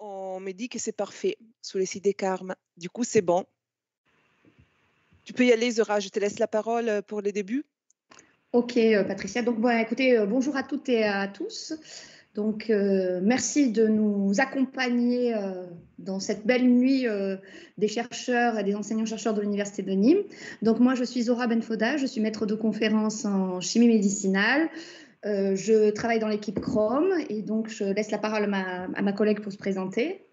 On me dit que c'est parfait sous les sites des Carmes. Du coup, c'est bon. Tu peux y aller, Zora, je te laisse la parole pour le début. Ok, Patricia. Donc, bon, écoutez, bonjour à toutes et à tous. Donc, merci de nous accompagner dans cette belle nuit des chercheurs et des enseignants-chercheurs de l'Université de Nîmes. Donc, moi, je suis Zora Benfoda, je suis maître de conférence en chimie médicinale. Je travaille dans l'équipe Chrome et donc je laisse la parole à ma collègue pour se présenter.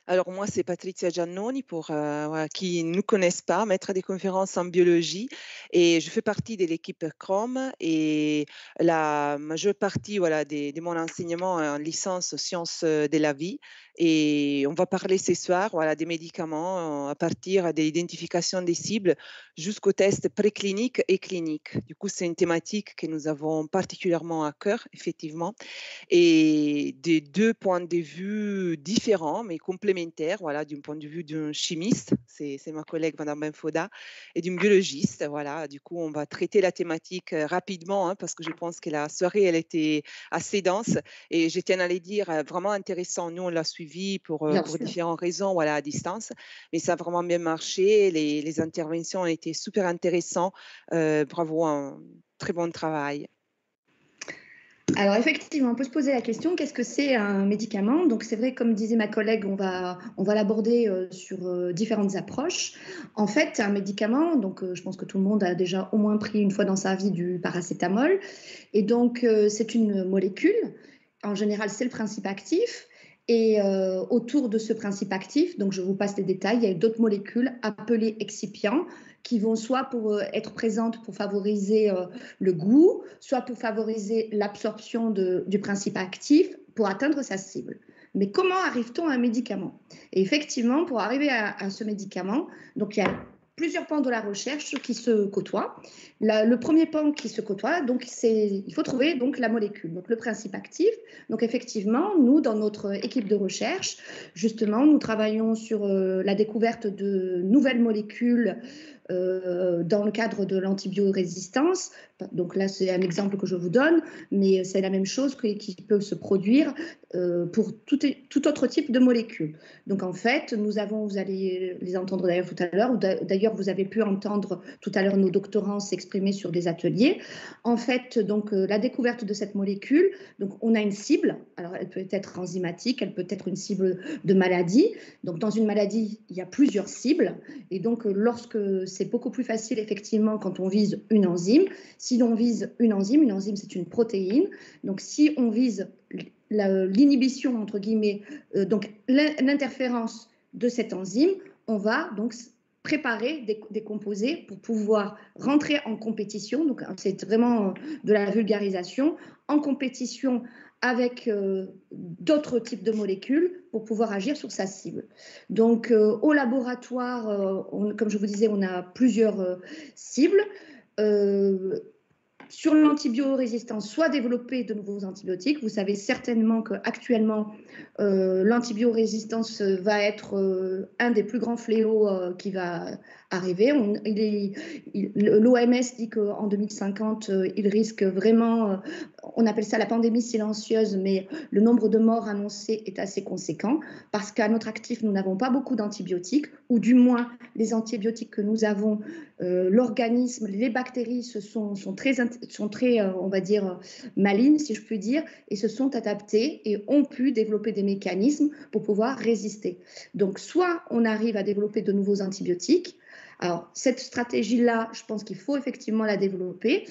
Alors moi, c'est Patrizia Giannoni pour voilà, qui ne nous connaissent pas, maître des conférences en biologie et je fais partie de l'équipe Chrome et la majeure partie voilà, de mon enseignement est en licence sciences de la vie et on va parler ce soir voilà, des médicaments à partir de l'identification des cibles jusqu'aux tests précliniques et cliniques. Du coup, c'est une thématique que nous avons particulièrement à cœur, effectivement, et des 2 points de vue différents, mais complémentaires, voilà, d'un point de vue d'un chimiste, c'est ma collègue madame Benfoda, et d'une biologiste, voilà. Du coup, on va traiter la thématique, rapidement, hein, parce que je pense que la soirée, elle était assez dense et je tiens à le dire, vraiment intéressant. Nous, on l'a suivi Bien pour sûr. différentes raisons, voilà, à distance, mais ça a vraiment bien marché. Les interventions ont été super intéressantes. Bravo, un très bon travail. Alors effectivement, on peut se poser la question, qu'est-ce que c'est un médicament? Donc c'est vrai, comme disait ma collègue, on va l'aborder sur différentes approches. En fait, un médicament, donc je pense que tout le monde a déjà au moins pris une fois dans sa vie du paracétamol. Et donc c'est une molécule. En général, c'est le principe actif. Et autour de ce principe actif, donc je vous passe les détails, il y a d'autres molécules appelées excipients qui vont soit pour être présentes pour favoriser le goût, soit pour favoriser l'absorption du principe actif pour atteindre sa cible. Mais comment arrive-t-on à un médicament? Et effectivement, pour arriver à ce médicament, donc il y a plusieurs pans de la recherche qui se côtoient. Le premier pan qui se côtoie, donc il faut trouver donc la molécule, donc le principe actif. Donc effectivement, nous, dans notre équipe de recherche, justement, nous travaillons sur la découverte de nouvelles molécules dans le cadre de l'antibiorésistance. Donc là, c'est un exemple que je vous donne, mais c'est la même chose qui peut se produire pour tout autre type de molécules. Donc en fait, nous avons, vous allez les entendre d'ailleurs tout à l'heure, ou d'ailleurs vous avez pu entendre tout à l'heure nos doctorants s'exprimer sur des ateliers. En fait, donc la découverte de cette molécule, donc on a une cible, alors elle peut être enzymatique, elle peut être une cible de maladie. Donc dans une maladie, il y a plusieurs cibles, et donc lorsque c'est beaucoup plus facile effectivement quand on vise une enzyme. Si l'on vise une enzyme c'est une protéine. Donc si on vise l'inhibition entre guillemets, donc l'interférence de cette enzyme, on va donc préparer des composés pour pouvoir rentrer en compétition. Donc c'est vraiment de la vulgarisation, en compétition avec d'autres types de molécules pour pouvoir agir sur sa cible. Donc au laboratoire, comme je vous disais, on a plusieurs cibles. Sur l'antibiorésistance, soit développer de nouveaux antibiotiques. Vous savez certainement qu'actuellement, l'antibiorésistance va être un des plus grands fléaux qui va arriver. L'OMS dit qu'en 2050, il risque vraiment, on appelle ça la pandémie silencieuse, mais le nombre de morts annoncés est assez conséquent parce qu'à notre actif, nous n'avons pas beaucoup d'antibiotiques, ou du moins les antibiotiques que nous avons, l'organisme, les bactéries sont très, on va dire, malignes, si je puis dire, et se sont adaptées et ont pu développer des mécanismes pour pouvoir résister. Donc, soit on arrive à développer de nouveaux antibiotiques. Alors, cette stratégie-là, je pense qu'il faut effectivement la développer,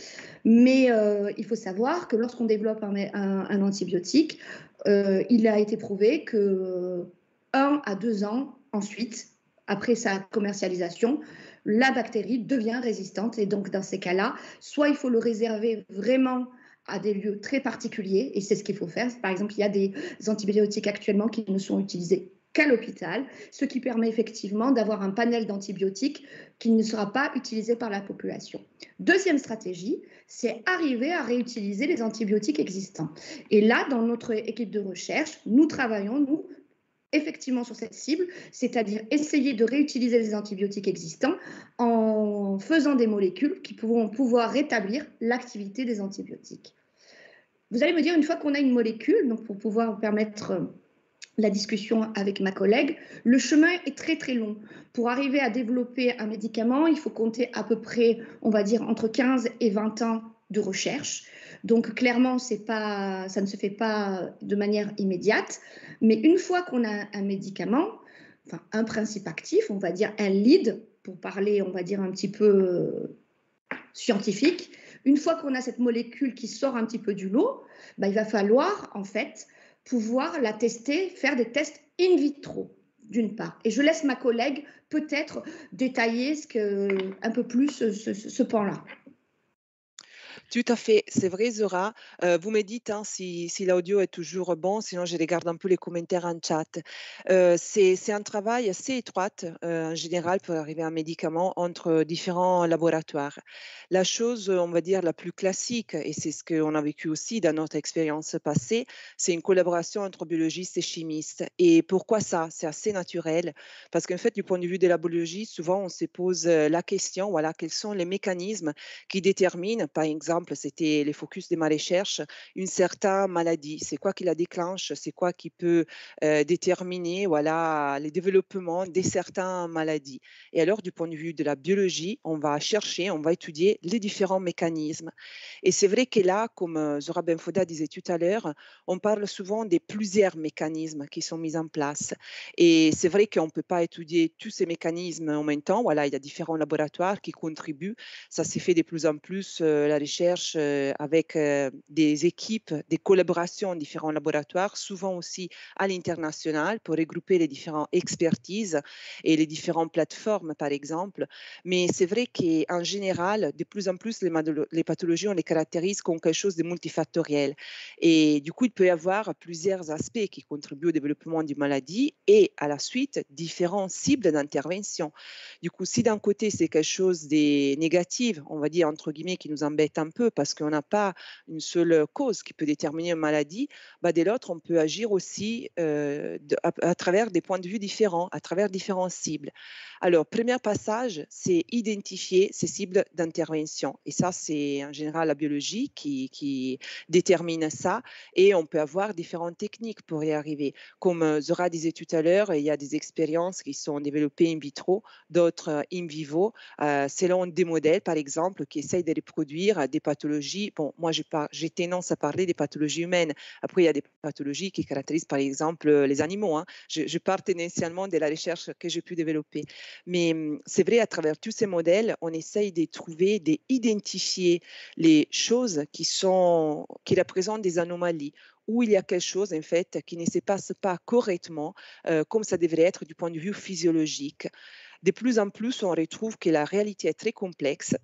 mais il faut savoir que lorsqu'on développe un antibiotique, il a été prouvé que 1 à 2 ans ensuite, après sa commercialisation, la bactérie devient résistante. Et donc, dans ces cas-là, soit il faut le réserver vraiment à des lieux très particuliers, et c'est ce qu'il faut faire. Par exemple, il y a des antibiotiques actuellement qui ne sont utilisés qu'à l'hôpital, ce qui permet effectivement d'avoir un panel d'antibiotiques qui ne sera pas utilisé par la population. Deuxième stratégie, c'est arriver à réutiliser les antibiotiques existants. Et là, dans notre équipe de recherche, nous travaillons, nous, effectivement sur cette cible, c'est-à-dire essayer de réutiliser les antibiotiques existants en faisant des molécules qui pourront pouvoir rétablir l'activité des antibiotiques. Vous allez me dire, une fois qu'on a une molécule, donc pour pouvoir permettre la discussion avec ma collègue, le chemin est très très long. Pour arriver à développer un médicament, il faut compter à peu près, on va dire, entre 15 et 20 ans de recherche. Donc clairement, ça ne se fait pas de manière immédiate. Mais une fois qu'on a un médicament, enfin un principe actif, on va dire un lead, pour parler, on va dire un petit peu scientifique, une fois qu'on a cette molécule qui sort un petit peu du lot, bah, il va falloir en fait pouvoir la tester, faire des tests in vitro d'une part. Et je laisse ma collègue peut-être détailler un peu plus ce pan-là. Tout à fait, c'est vrai Zora. Vous me dites, hein, si l'audio est toujours bon, sinon je regarde un peu les commentaires en chat. C'est un travail assez étroit, en général pour arriver à un médicament entre différents laboratoires. La chose, on va dire la plus classique et c'est ce qu'on a vécu aussi dans notre expérience passée, c'est une collaboration entre biologistes et chimistes. Et pourquoi ça? C'est assez naturel parce qu'en fait, du point de vue de la biologie, souvent on se pose, la question, voilà, quels sont les mécanismes qui détermine, par exemple, c'était les focus de ma recherche, une certaine maladie. C'est quoi qui la déclenche? C'est quoi qui peut déterminer voilà, les développements de certaines maladies? Et alors, du point de vue de la biologie, on va chercher, on va étudier les différents mécanismes. Et c'est vrai que là, comme Zora Benfouda disait tout à l'heure, on parle souvent des plusieurs mécanismes qui sont mis en place. Et c'est vrai qu'on ne peut pas étudier tous ces mécanismes en même temps. Voilà, il y a différents laboratoires qui contribuent. Ça s'est fait de plus en plus, la recherche avec des équipes, des collaborations en différents laboratoires, souvent aussi à l'international pour regrouper les différentes expertises et les différentes plateformes, par exemple. Mais c'est vrai qu'en général, de plus en plus, les pathologies, on les caractérise comme quelque chose de multifactoriel. Et du coup, il peut y avoir plusieurs aspects qui contribuent au développement d'une maladie et à la suite, différents cibles d'intervention. Du coup, si d'un côté, c'est quelque chose de négatif, on va dire, entre guillemets, qui nous embête un peu parce qu'on n'a pas une seule cause qui peut déterminer une maladie, bah, dès l'autre, on peut agir aussi à travers des points de vue différents, à travers différentes cibles. Alors, premier passage, c'est identifier ces cibles d'intervention. Et ça, c'est en général la biologie qui détermine ça. Et on peut avoir différentes techniques pour y arriver. Comme Zora disait tout à l'heure, il y a des expériences qui sont développées in vitro, d'autres in vivo, selon des modèles, par exemple, qui essayent de reproduire des pathologies. Bon, moi, j'ai tendance à parler des pathologies humaines. Après, il y a des pathologies qui caractérisent, par exemple, les animaux, hein. Je pars tendanciellement de la recherche que j'ai pu développer. Mais c'est vrai, à travers tous ces modèles, on essaye de trouver, d'identifier les choses qui représentent des anomalies où il y a quelque chose en fait qui ne se passe pas correctement comme ça devrait être du point de vue physiologique. De plus en plus, on retrouve que la réalité est très complexe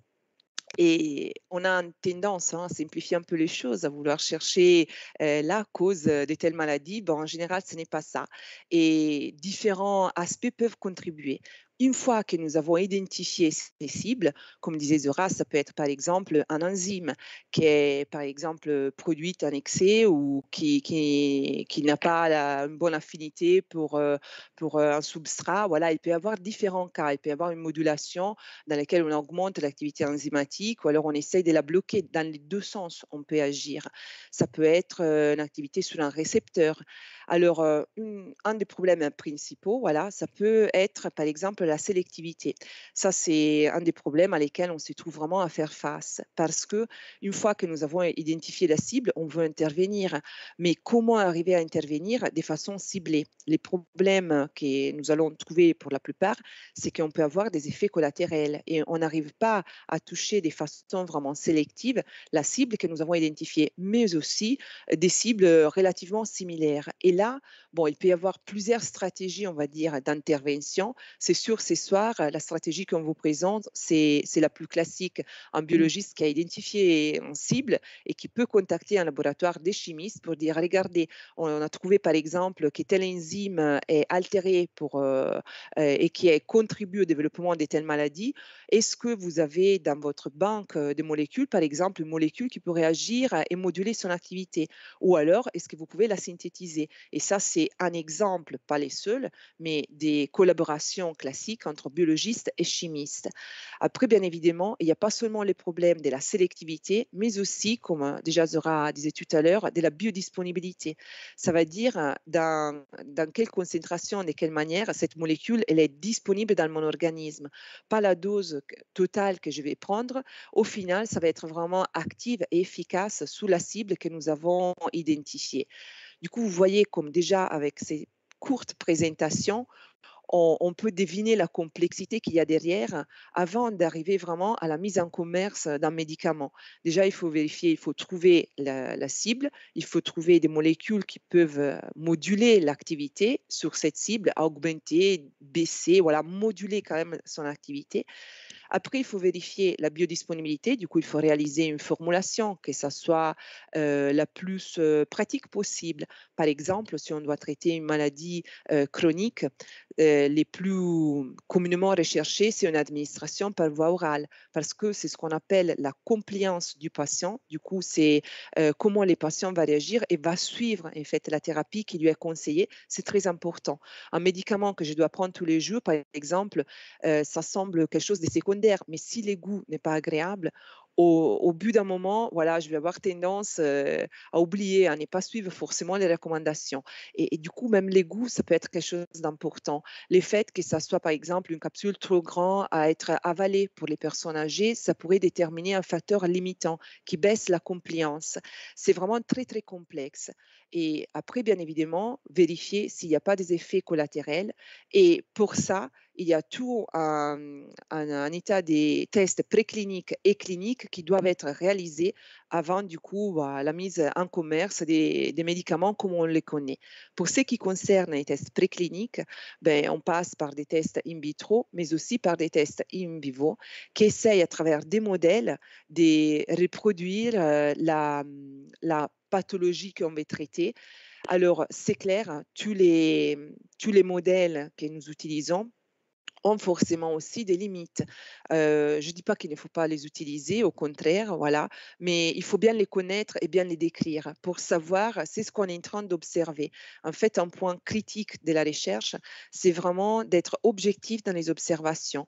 et on a une tendance à simplifier un peu les choses, à vouloir chercher la cause de telle maladie. Bon, en général, ce n'est pas ça. Et différents aspects peuvent contribuer. Une fois que nous avons identifié ces cibles, comme disait Zora, ça peut être par exemple un enzyme qui est par exemple produite en excès ou qui n'a pas une bonne affinité pour un substrat. Voilà, il peut y avoir différents cas. Il peut y avoir une modulation dans laquelle on augmente l'activité enzymatique ou alors on essaye de la bloquer. Dans les deux sens, on peut agir. Ça peut être une activité sur un récepteur. Alors, un des problèmes principaux, voilà, ça peut être par exemple la sélectivité. Ça, c'est un des problèmes à lesquels on se trouve vraiment à faire face parce que une fois que nous avons identifié la cible, on veut intervenir. Mais comment arriver à intervenir de façon ciblée? Les problèmes que nous allons trouver pour la plupart, c'est qu'on peut avoir des effets collatéraux et on n'arrive pas à toucher de façon vraiment sélective la cible que nous avons identifiée, mais aussi des cibles relativement similaires. Et là, bon, il peut y avoir plusieurs stratégies, on va dire, d'intervention. C'est sûr, ce soir, la stratégie qu'on vous présente, c'est la plus classique. Un biologiste qui a identifié une cible et qui peut contacter un laboratoire des chimistes pour dire, regardez, on a trouvé par exemple que tel enzyme est altéré et qui contribue au développement de telles maladies. Est-ce que vous avez dans votre banque de molécules, par exemple, une molécule qui pourrait agir et moduler son activité? Ou alors, est-ce que vous pouvez la synthétiser? Et ça, c'est un exemple, pas les seuls, mais des collaborations classiques classique entre biologistes et chimistes. Après, bien évidemment, il n'y a pas seulement les problèmes de la sélectivité, mais aussi, comme déjà Zora disait tout à l'heure, de la biodisponibilité. Ça veut dire dans quelle concentration, de quelle manière cette molécule elle est disponible dans mon organisme. Pas la dose totale que je vais prendre. Au final, ça va être vraiment active et efficace sous la cible que nous avons identifiée. Du coup, vous voyez comme déjà avec ces courtes présentations, on peut deviner la complexité qu'il y a derrière avant d'arriver vraiment à la mise en commerce d'un médicament. Déjà, il faut vérifier, il faut trouver la cible, il faut trouver des molécules qui peuvent moduler l'activité sur cette cible, augmenter, baisser, voilà, moduler quand même son activité. Après, il faut vérifier la biodisponibilité. Du coup, il faut réaliser une formulation, que ça soit la plus pratique possible. Par exemple, si on doit traiter une maladie chronique, les plus communément recherchées, c'est une administration par voie orale, parce que c'est ce qu'on appelle la compliance du patient. Du coup, c'est comment les patients vont réagir et va suivre en fait la thérapie qui lui est conseillée. C'est très important. Un médicament que je dois prendre tous les jours, par exemple, ça semble quelque chose de secondaire, mais si les goûts n'est pas agréable, au bout d'un moment, voilà, je vais avoir tendance à oublier, à ne pas suivre forcément les recommandations. Et du coup, même les goûts, ça peut être quelque chose d'important. Le fait que ça soit, par exemple, une capsule trop grande à être avalée pour les personnes âgées, ça pourrait déterminer un facteur limitant qui baisse la compliance. C'est vraiment très, très complexe. Et après, bien évidemment, vérifier s'il n'y a pas des effets collatéraux. Et pour ça, il y a tout un état des tests précliniques et cliniques qui doivent être réalisés avant du coup la mise en commerce des médicaments comme on les connaît. Pour ce qui concerne les tests précliniques, ben, on passe par des tests in vitro, mais aussi par des tests in vivo qui essayent à travers des modèles de reproduire la pathologie qu'on veut traiter. Alors, c'est clair, tous les modèles que nous utilisons ont forcément aussi des limites. Je ne dis pas qu'il ne faut pas les utiliser, au contraire, voilà, mais il faut bien les connaître et bien les décrire pour savoir, c'est ce qu'on est en train d'observer. En fait, un point critique de la recherche, c'est vraiment d'être objectif dans les observations.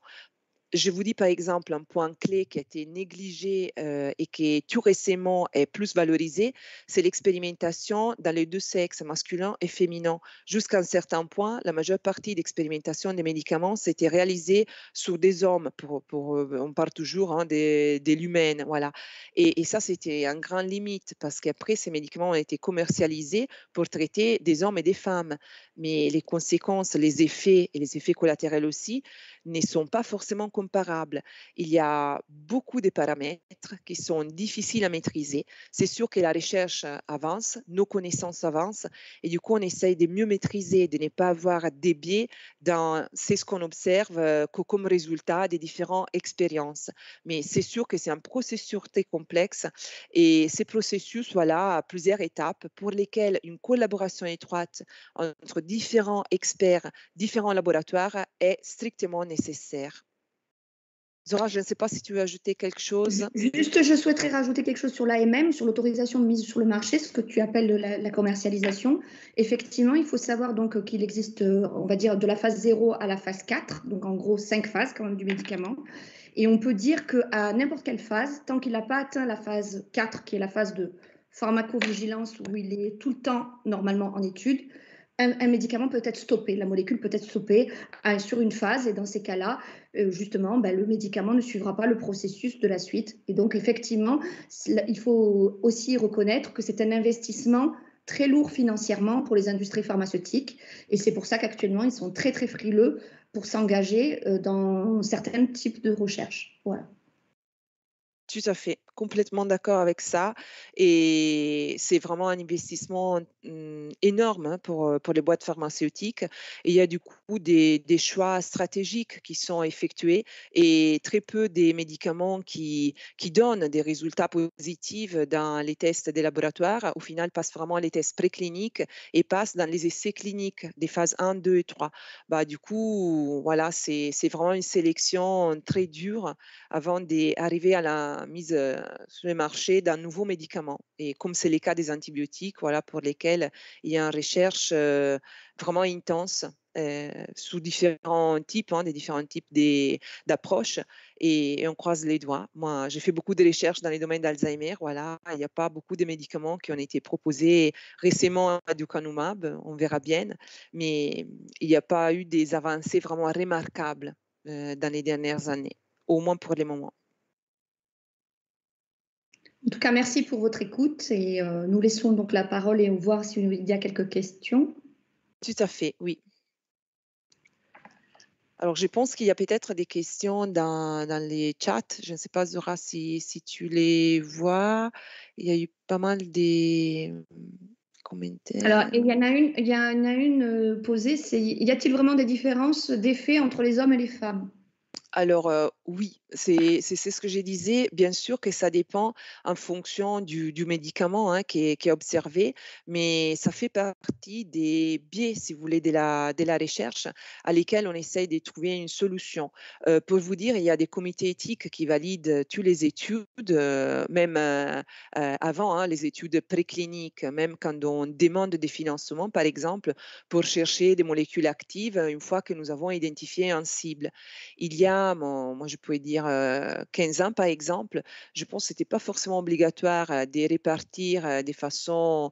Je vous dis par exemple un point clé qui a été négligé et qui tout récemment est plus valorisé, c'est l'expérimentation dans les deux sexes, masculin et féminin. Jusqu'à un certain point, la majeure partie d'expérimentation des médicaments s'était réalisée sur des hommes, on parle toujours hein, de l'humaine, voilà. Et ça, c'était un grand limite parce qu'après, ces médicaments ont été commercialisés pour traiter des hommes et des femmes. Mais les conséquences, les effets et les effets collatéraux aussi, ne sont pas forcément comparables. Il y a beaucoup de paramètres qui sont difficiles à maîtriser. C'est sûr que la recherche avance, nos connaissances avancent et du coup, on essaye de mieux maîtriser, de ne pas avoir des biais dans c'est ce qu'on observe comme résultat des différentes expériences. Mais c'est sûr que c'est un processus très complexe et ces processus, voilà, à plusieurs étapes pour lesquelles une collaboration étroite entre différents experts, différents laboratoires est strictement nécessaire. Zora, je ne sais pas si tu veux ajouter quelque chose. Juste, je souhaiterais rajouter quelque chose sur l'AMM, sur l'autorisation de mise sur le marché, ce que tu appelles la commercialisation. Effectivement, il faut savoir donc qu'il existe, on va dire, de la phase 0 à la phase 4, donc en gros 5 phases quand même du médicament. Et on peut dire qu'à n'importe quelle phase, tant qu'il n'a pas atteint la phase 4, qui est la phase de pharmacovigilance, où il est tout le temps normalement en étude, un médicament peut être stoppé, la molécule peut être stoppée sur une phase, et dans ces cas-là, justement, ben, le médicament ne suivra pas le processus de la suite. Et donc, effectivement, il faut aussi reconnaître que c'est un investissement très lourd financièrement pour les industries pharmaceutiques. Et c'est pour ça qu'actuellement, ils sont très, très frileux pour s'engager dans certains types de recherches. Voilà. Tout à fait, complètement d'accord avec ça et c'est vraiment un investissement, énorme, hein, pour les boîtes pharmaceutiques et il y a du coup des choix stratégiques qui sont effectués et très peu des médicaments qui donnent des résultats positifs dans les tests des laboratoires, au final, passent vraiment les tests précliniques et passent dans les essais cliniques des phases 1, 2 et 3. Bah, du coup, voilà, c'est vraiment une sélection très dure avant d'arriver à la mise sur le marché d'un nouveau médicament. Et comme c'est le cas des antibiotiques, voilà, pour lesquels il y a une recherche vraiment intense sous différents types, hein, des différents types d'approches et on croise les doigts. Moi, j'ai fait beaucoup de recherches dans les domaines d'Alzheimer, voilà. Il n'y a pas beaucoup de médicaments qui ont été proposés récemment à aducanumab, on verra bien, mais il n'y a pas eu des avancées vraiment remarquables, dans les dernières années, au moins pour le moment. En tout cas, merci pour votre écoute et nous laissons donc la parole et on va voir s'il y a quelques questions. Tout à fait, oui. Alors, je pense qu'il y a peut-être des questions dans les chats. Je ne sais pas, Zora, si tu les vois. Il y a eu pas mal des Alors, commentaires. il y en a une posée, c'est y a-t-il vraiment des différences d'effets entre les hommes et les femmes? Alors, oui, c'est ce que je disais. Bien sûr que ça dépend en fonction du médicament, hein, qui est observé, mais ça fait partie des biais, si vous voulez, de la recherche à lesquels on essaye de trouver une solution. Pour vous dire, il y a des comités éthiques qui valident toutes les études, même, avant, hein, les études précliniques, même quand on demande des financements, par exemple, pour chercher des molécules actives, une fois que nous avons identifié un cible. Il y a, moi je pouvais dire, 15 ans par exemple, je pense que c'était pas forcément obligatoire, de répartir, de façon,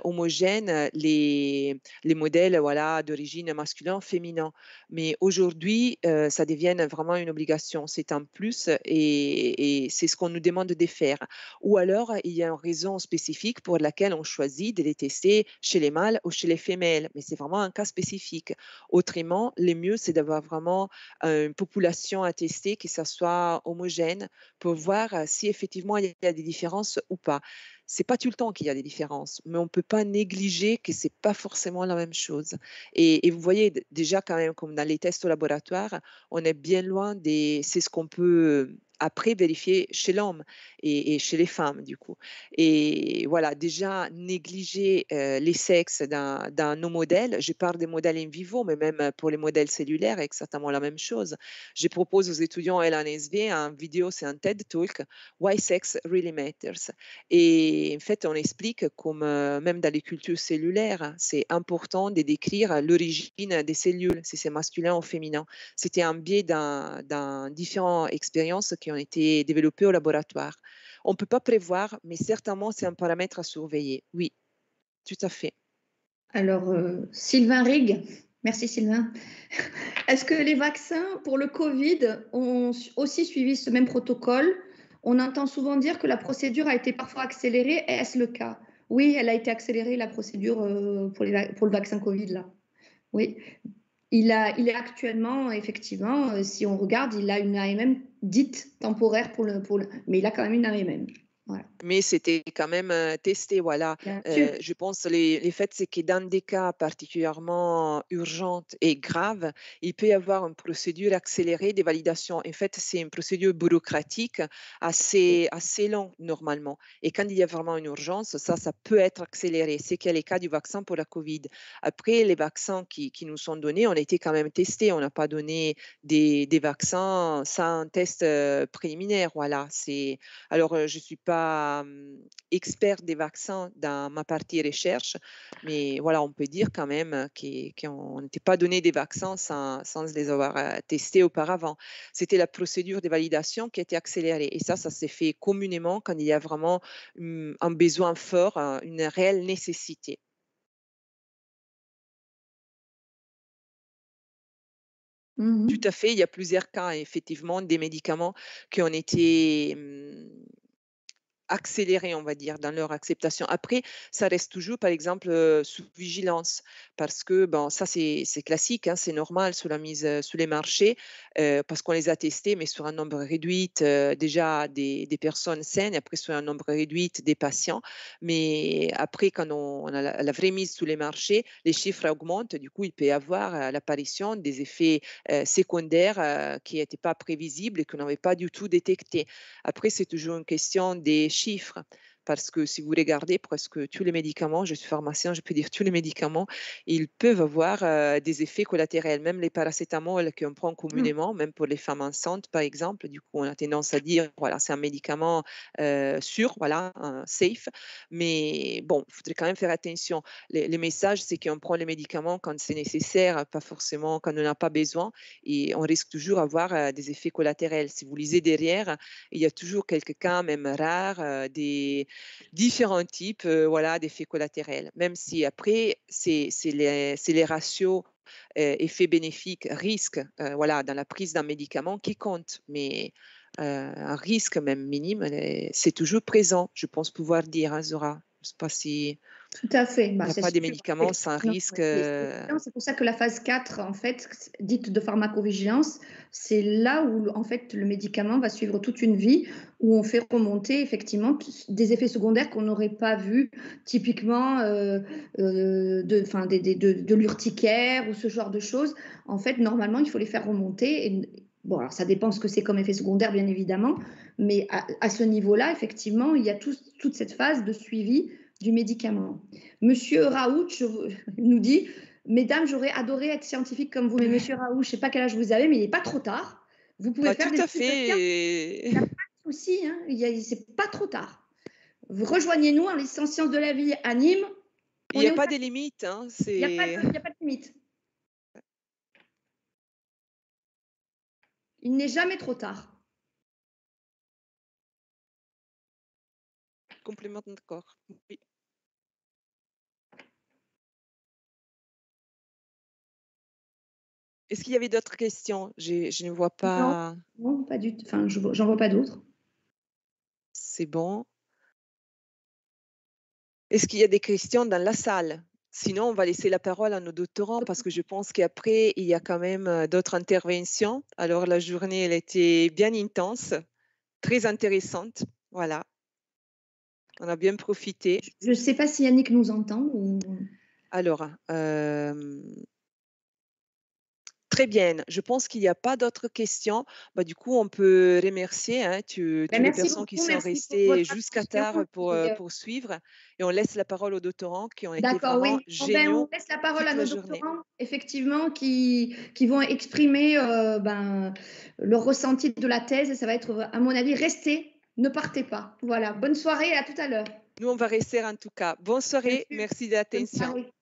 homogène, les modèles, voilà, d'origine masculin, féminin. Mais aujourd'hui, ça devient vraiment une obligation. C'est un plus et c'est ce qu'on nous demande de faire. Ou alors, il y a une raison spécifique pour laquelle on choisit de les tester chez les mâles ou chez les femelles, mais c'est vraiment un cas spécifique. Autrement, le mieux, c'est d'avoir vraiment une population à tester, que ça soit homogène, pour voir si effectivement il y a des différences ou pas. C'est pas tout le temps qu'il y a des différences, mais on ne peut pas négliger que c'est pas forcément la même chose. Et vous voyez déjà quand même, comme dans les tests au laboratoire, on est bien loin des. C'est ce qu'on peut après vérifier chez l'homme et chez les femmes du coup. Et voilà, déjà négliger les sexes dans nos modèles. Je parle des modèles in vivo, mais même pour les modèles cellulaires, exactement la même chose. Je propose aux étudiants LNSV un vidéo, c'est un TED Talk, Why Sex Really Matters. Et en fait, on explique comme même dans les cultures cellulaires, c'est important de décrire l'origine des cellules, si c'est masculin ou féminin. C'était un biais dans différentes expériences qui ont été développées au laboratoire. On ne peut pas prévoir, mais certainement c'est un paramètre à surveiller. Oui, tout à fait. Alors, Sylvain Rig, merci Sylvain. Est-ce que les vaccins pour le Covid ont aussi suivi ce même protocole? On entend souvent dire que la procédure a été parfois accélérée. Est-ce le cas? Oui, elle a été accélérée, la procédure pour le vaccin Covid, là. Oui, il est actuellement, effectivement, si on regarde, il a une AMM dite temporaire mais il a quand même une AMM. Voilà. Mais c'était quand même, testé, voilà. Bien sûr. Je pense les faits, c'est que dans des cas particulièrement urgentes et graves, il peut y avoir une procédure accélérée de validation. En fait, c'est une procédure bureaucratique assez longue normalement et quand il y a vraiment une urgence, ça peut être accéléré. C'est qu'il y a les cas du vaccin pour la covid. Après, les vaccins qui nous sont donnés ont été quand même testés. On n'a pas donné des vaccins sans test, préliminaire, voilà. Alors, je ne suis pas, experte des vaccins dans ma partie recherche, mais voilà, on peut dire quand même qu'on n'était pas donné des vaccins sans les avoir, testés auparavant. C'était la procédure de validation qui a été accélérée et ça s'est fait communément quand il y a vraiment, un besoin fort, une réelle nécessité. Tout Mhm. à fait, il y a plusieurs cas effectivement des médicaments qui ont été, accélérés, on va dire, dans leur acceptation. Après, ça reste toujours, par exemple, sous vigilance parce que, bon, ça, c'est classique, hein, c'est normal sous la mise, sous les marchés, parce qu'on les a testés, mais sur un nombre réduit, déjà des personnes saines et après sur un nombre réduit des patients. Mais après, quand on a la vraie mise sous les marchés, les chiffres augmentent. Du coup, il peut y avoir, l'apparition des effets, secondaires, qui n'étaient pas prévisibles et qu'on n'avait pas du tout détectés. Après, c'est toujours une question des chiffres, Parce que si vous regardez presque tous les médicaments, je suis pharmacien, je peux dire tous les médicaments, ils peuvent avoir, des effets collatérels. Même les paracétamol qu'on prend Mmh. communément, même pour les femmes enceintes, par exemple. Du coup, on a tendance à dire, voilà, c'est un médicament, sûr, voilà, safe. Mais bon, il faudrait quand même faire attention. Les messages, c'est qu'on prend les médicaments quand c'est nécessaire, pas forcément quand on n'en a pas besoin et on risque toujours d'avoir, des effets collatérels. Si vous lisez derrière, il y a toujours quelques cas, même rares, des différents types, voilà, d'effets collatérels. Même si après, c'est les ratios, effets bénéfiques, risques, voilà, dans la prise d'un médicament qui comptent. Mais, un risque même minime, c'est toujours présent, je pense pouvoir dire, hein, Zora. Je ne sais pas si Tout à fait, il bah, n'y a c'est pas des sûr, médicaments sans effectivement, risque, ouais, c'est évident. C'est pour ça que la phase 4, en fait, dite de pharmacovigilance, c'est là où, en fait, le médicament va suivre toute une vie, où on fait remonter effectivement des effets secondaires qu'on n'aurait pas vus, typiquement enfin, de l'urticaire ou ce genre de choses. En fait, normalement, il faut les faire remonter. Bon, alors ça dépend ce que c'est comme effet secondaire, bien évidemment, mais à ce niveau-là, effectivement, il y a toute cette phase de suivi du médicament. Monsieur Raoult nous dit: «Mesdames, j'aurais adoré être scientifique comme vous». Mais monsieur Raoult, je ne sais pas quel âge vous avez, mais il n'est pas trop tard. Vous pouvez bah, faire tout des à études de sciences, fait il n'y a pas de souci, hein, c'est pas trop tard. Vous rejoignez-nous en licence sciences de la vie à Nîmes, il on n'y est a au pas de taquet. limite, hein, Il y a pas de limite. Il n'est jamais trop tard. complètement d'accord. Oui. Est-ce qu'il y avait d'autres questions? Je ne vois Non, pas. non, pas du tout. Enfin, j'en vois pas d'autres. C'est bon. Est-ce qu'il y a des questions dans la salle? Sinon, on va laisser la parole à nos doctorants parce que je pense qu'après, il y a quand même, d'autres interventions. Alors la journée, elle était bien intense, très intéressante. Voilà, on a bien profité. Je ne sais pas si Yannick nous entend ou… Alors, très bien, je pense qu'il n'y a pas d'autres questions. Bah, du coup, on peut remercier, hein, Ben, toutes les merci personnes qui beaucoup, sont merci pour restées votre jusqu'à attention tard et pour suivre et on laisse la parole aux doctorants qui ont été d'accord, vraiment oui. Bon, ben, on géniaux laisse la parole à toute la nos journée. doctorants, effectivement, qui vont exprimer leur ressenti de la thèse. Et ça va être, à mon avis, restez, ne partez pas. Voilà, bonne soirée et à tout à l'heure. Nous, on va rester en tout cas. Bonne Bien soirée, sûr, merci de bonne l'attention. soirée.